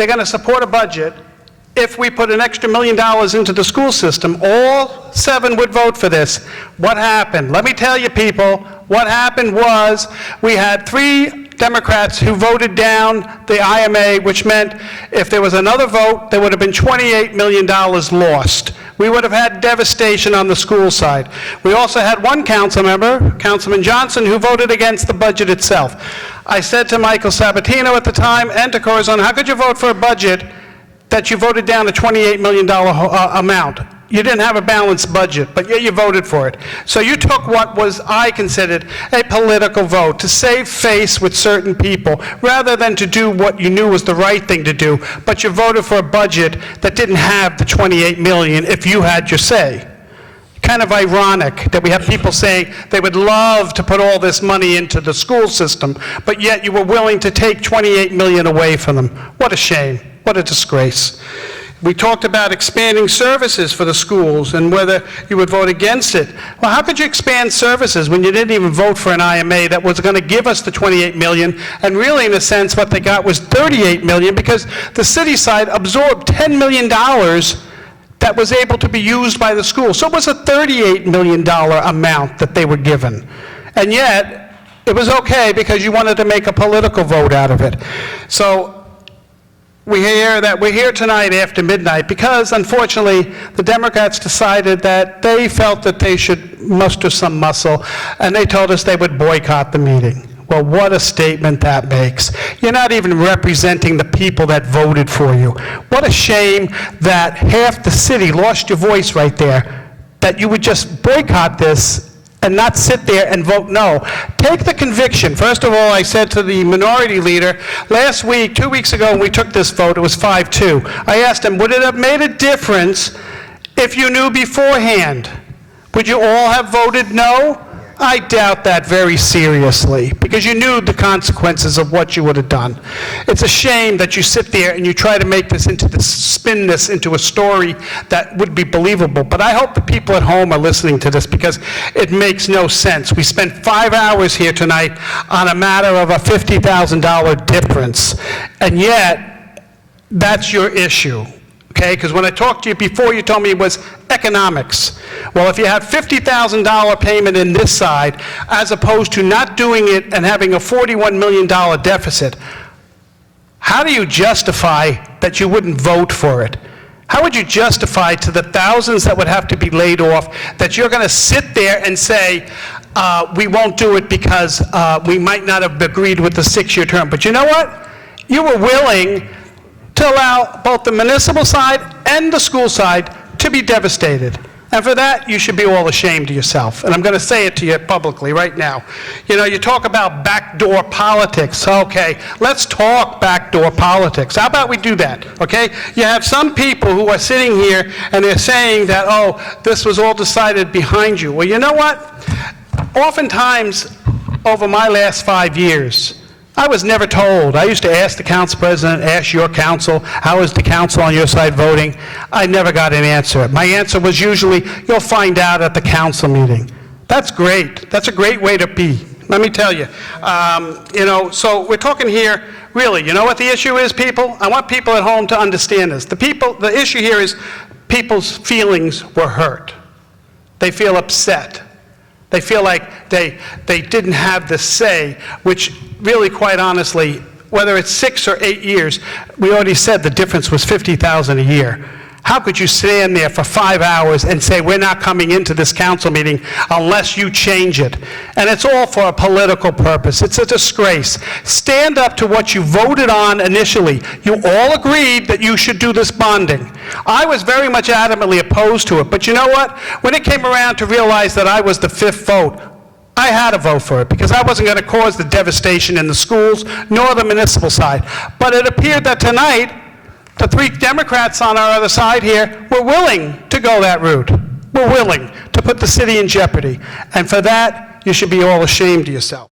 they're going to support a budget. If we put an extra $1 million into the school system, all 7 would vote for this. What happened? Let me tell you, people, what happened was we had 3 Democrats who voted down the IMA, which meant if there was another vote, there would have been $28 million lost. We would have had devastation on the school side. We also had one council member, Councilman Johnson, who voted against the budget itself. I said to Michael Sabatino at the time and to Corazon, how could you vote for a budget that you voted down a $28 million amount? You didn't have a balanced budget, but yet you voted for it. So you took what was, I considered, a political vote to save face with certain people, rather than to do what you knew was the right thing to do, but you voted for a budget that didn't have the $28 million if you had your say. Kind of ironic that we have people saying they would love to put all this money into the school system, but yet you were willing to take $28 million away from them. What a shame. What a disgrace. We talked about expanding services for the schools and whether you would vote against it. Well, how could you expand services when you didn't even vote for an IMA that was going to give us the $28 million, and really, in a sense, what they got was $38 million, because the city side absorbed $10 million that was able to be used by the school. So it was a $38 million amount that they were given. And yet, it was okay because you wanted to make a political vote out of it. So we hear that we're here tonight after midnight because, unfortunately, the Democrats decided that they felt that they should muster some muscle, and they told us they would boycott the meeting. Well, what a statement that makes. You're not even representing the people that voted for you. What a shame that half the city lost your voice right there, that you would just boycott this and not sit there and vote no. Take the conviction. First of all, I said to the minority leader, last week, 2 weeks ago, when we took this vote, it was 5-2. I asked him, would it have made a difference if you knew beforehand? Would you all have voted no? I doubt that very seriously, because you knew the consequences of what you would have done. It's a shame that you sit there and you try to make this spin this into a story that would be believable. But I hope the people at home are listening to this, because it makes no sense. We spent 5 hours here tonight on a matter of a $50,000 difference, and yet that's your issue. Okay, because when I talked to you before, you told me it was economics. Well, if you have $50,000 payment in this side, as opposed to not doing it and having a $41 million deficit, how do you justify that you wouldn't vote for it? How would you justify to the thousands that would have to be laid off that you're going to sit there and say, we won't do it because we might not have agreed with the 6-year term? But you know what? You were willing to allow both the municipal side and the school side to be devastated. And for that, you should be all ashamed of yourself. And I'm going to say it to you publicly right now. You know, you talk about backdoor politics. Okay, let's talk backdoor politics. How about we do that, okay? You have some people who are sitting here and they're saying that, oh, this was all decided behind you. Well, you know what? Oftentimes, over my last 5 years, I was never told. I used to ask the council president, ask your council, how is the council on your side voting? I never got an answer. My answer was usually, you'll find out at the council meeting. That's great. That's a great way to be. Let me tell you. You know, so we're talking here, really, you know what the issue is, people? I want people at home to understand this. The issue here is people's feelings were hurt. They feel upset. They feel like they didn't have the say, which really, quite honestly, whether it's 6 or 8 years, we already said the difference was $50,000 a year. How could you stand there for 5 hours and say, we're not coming into this council meeting unless you change it? And it's all for a political purpose. It's a disgrace. Stand up to what you voted on initially. You all agreed that you should do this bonding. I was very much adamantly opposed to it, but you know what? When it came around to realize that I was the 5th vote, I had to vote for it because I wasn't going to cause the devastation in the schools nor the municipal side. But it appeared that tonight, the 3 Democrats on our other side here were willing to go that route. We're willing to put the city in jeopardy. And for that, you should be all ashamed of yourself.